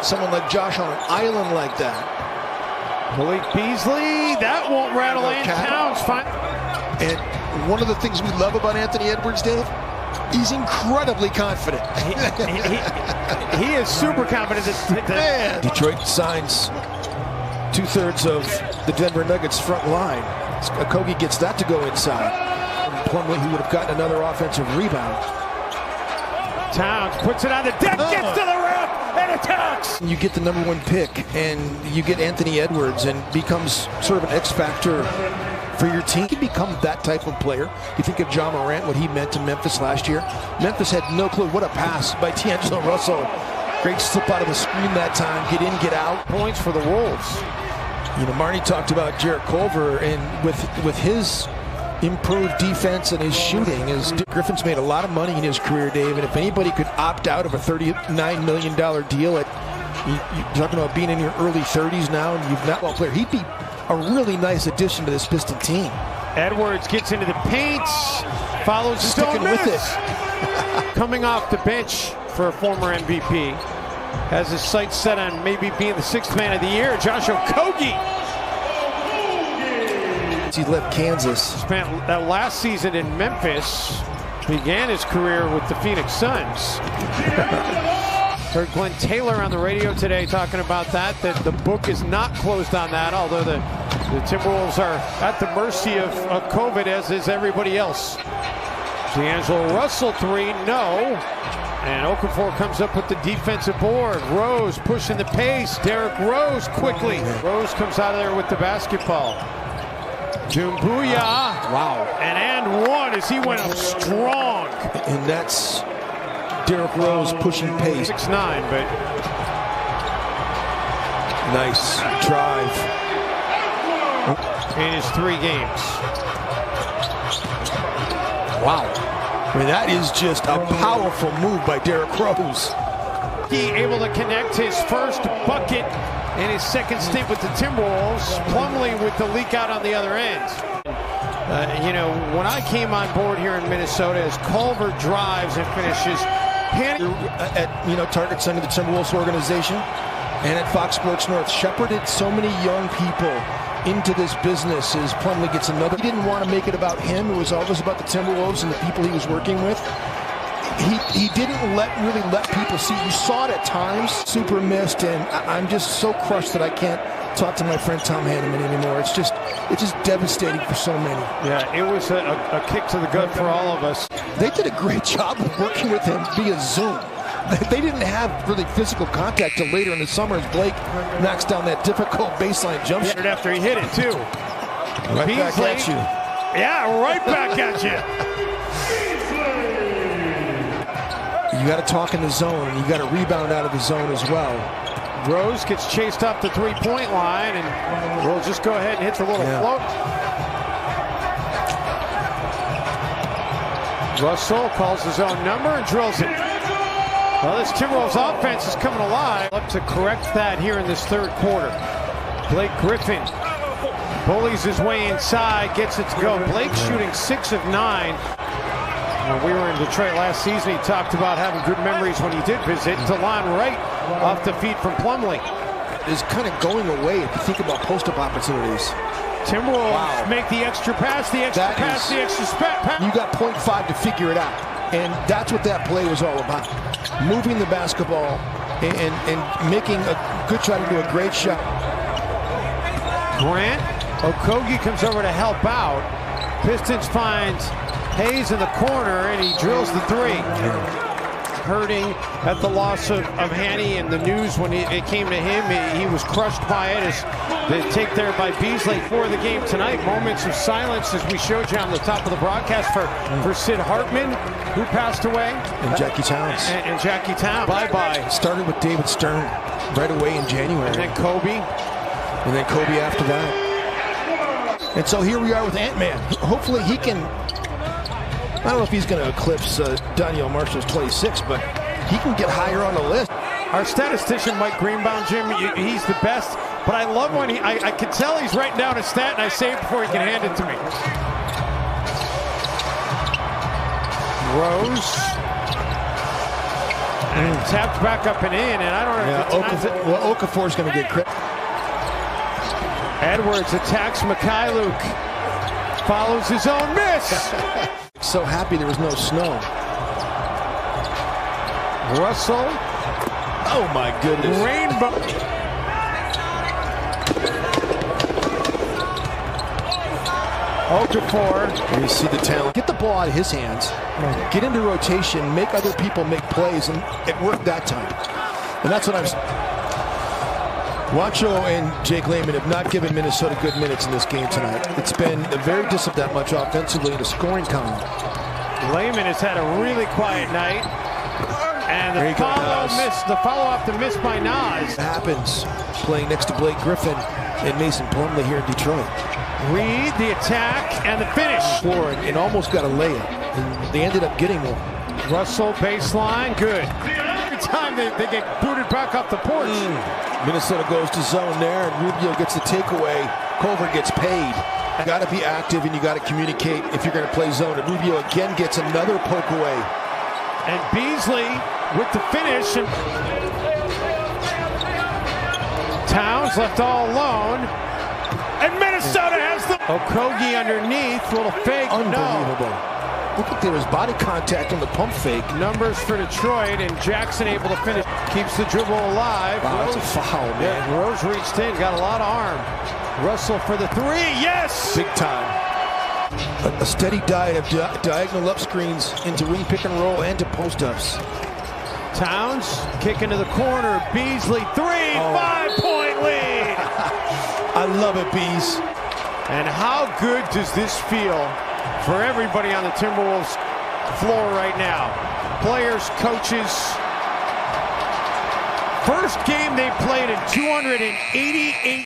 Someone like Josh on an island like that. Malik Beasley, that won't rattle in. Towns fine. And one of the things we love about Anthony Edwards, Dave, he's incredibly confident. He is super confident. Detroit signs 2/3 of the Denver Nuggets front line. Okogie gets that to go inside. Plumlee, he would have gotten another offensive rebound. Towns puts it on the deck, gets to the rim, and attacks. You get the #1 pick, and you get Anthony Edwards, and becomes sort of an X factor for your team. He can become that type of player. You think of John Morant, what he meant to Memphis last year. Memphis had no clue. What a pass by D'Angelo Russell. Great slip out of the screen that time. Get in, get out. Points for the Wolves. You know, Marnie talked about Jarrett Culver, and with his improved defense and his shooting, Griffin's made a lot of money in his career, Dave, and if anybody could opt out of a $39 million deal you're talking about being in your early 30s now and you've not well player, he'd be a really nice addition to this Piston team. Edwards gets into the paint, follows sticking with it. Coming off the bench for a former MVP, has his sights set on maybe being the 6th man of the year, Josh Okogie. He left Kansas. Spent that last season in Memphis, began his career with the Phoenix Suns. Heard Glenn Taylor on the radio today talking about that the book is not closed on that, although the Timberwolves are at the mercy of COVID, as is everybody else. D'Angelo Russell 3, no. And Okafor comes up with the defensive board. Rose pushing the pace. Derrick Rose quickly. Rose comes out of there with the basketball. Doumbouya. Wow. And one as he went up strong. And that's Derrick Rose pushing pace. 6'9", but nice drive. In his 3 games. Wow. I mean, that is just a powerful move by Derrick Rose. He able to connect his first bucket in his second stint with the Timberwolves. Plumlee with the leak out on the other end. You know, when I came on board here in Minnesota, as Culver drives and finishes, at Target Center, the Timberwolves organization, and at Fox Sports North, shepherded so many young people into this business as Plumlee gets another. He didn't want to make it about him. It was always about the Timberwolves and the people he was working with. He didn't really let people see. You saw it at times. Super missed, and I'm just so crushed that I can't talk to my friend Tom Hanneman anymore. It's just devastating for so many. Yeah, it was a kick to the gut for all of us. They did a great job of working with him via Zoom. They didn't have really physical contact till later in the summer as Blake knocks down that difficult baseline jump shot. After he hit it, too. Right back at you. Yeah, right back at you. You got to talk in the zone, and you got to rebound out of the zone as well. Rose gets chased up the 3-point line, and we'll just go ahead and hit the little float. Russell calls his own number and drills it. Well, this Timberwolves offense is coming alive. Up to correct that here in this 3rd quarter. Blake Griffin bullies his way inside, gets it to go. Blake shooting 6 of 9. When we were in Detroit last season, he talked about having good memories when he did visit. Delon Wright off the feet from Plumlee. Is kind of going away if you think about post-up opportunities. Timberwolves make the extra pass, the extra pass. You got 0.5 to figure it out. And that's what that play was all about. Moving the basketball and making a good try to do a great shot. Grant, Okogie comes over to help out. Pistons finds Hayes in the corner, and he drills the 3. Hurting at the loss of Hanny and the news when it came to him. He was crushed by it. As the take there by Beasley for the game tonight. Moments of silence as we showed you on the top of the broadcast for Sid Hartman, who passed away. And Jackie Towns. And Jackie Towns. Bye-bye. Started with David Stern right away in January. And then Kobe. And then Kobe after that. And so here we are with Ant-Man. Hopefully he can... I don't know if he's going to eclipse Daniel Marshall's 26, but he can get higher on the list. Our statistician, Mike Greenbaum, Jim, he's the best. But I love when I can tell he's writing down a stat, and I say it before he can hand it to me. Rose. Tapped back up and in, and I don't know. Yeah, Okafor's going to get credit. Edwards attacks Mikhailuk. Follows his own miss. So happy there was no snow. Russell. Oh my goodness. Rainbow. Okafor. You see the talent. Get the ball out of his hands. Get into rotation. Make other people make plays, and it worked that time. And that's what I'm. Wancho and Jake Layman have not given Minnesota good minutes in this game tonight. It's been very disciplined that much offensively in the scoring column. Layman has had a really quiet night. And the follow-up to miss by Nas. It happens playing next to Blake Griffin and Mason Plumlee here in Detroit. Reed, the attack, and the finish. And almost got a layup. And they ended up getting one. Russell baseline, good. Every time they get booted back off the porch. Minnesota goes to zone there, and Rubio gets the takeaway. Culver gets paid. You got to be active and you got to communicate if you're going to play zone. And Rubio again gets another poke away. And Beasley with the finish. And Towns left all alone. And Minnesota has the Okogie underneath. Little fake. Unbelievable. No. Looked like there was body contact on the pump fake. Numbers for Detroit, and Jackson able to finish. Keeps the dribble alive. Wow, that's a foul, man. Yeah, Rose reached in, got a lot of arm. Russell for the three, yes! Big time. A steady diet of diagonal up screens into wing pick and roll and to post-ups. Towns, kick into the corner. Beasley, three, 5-point lead! I love it, Bees. And how good does this feel for everybody on the Timberwolves floor right now? Players, coaches. First game they played in 288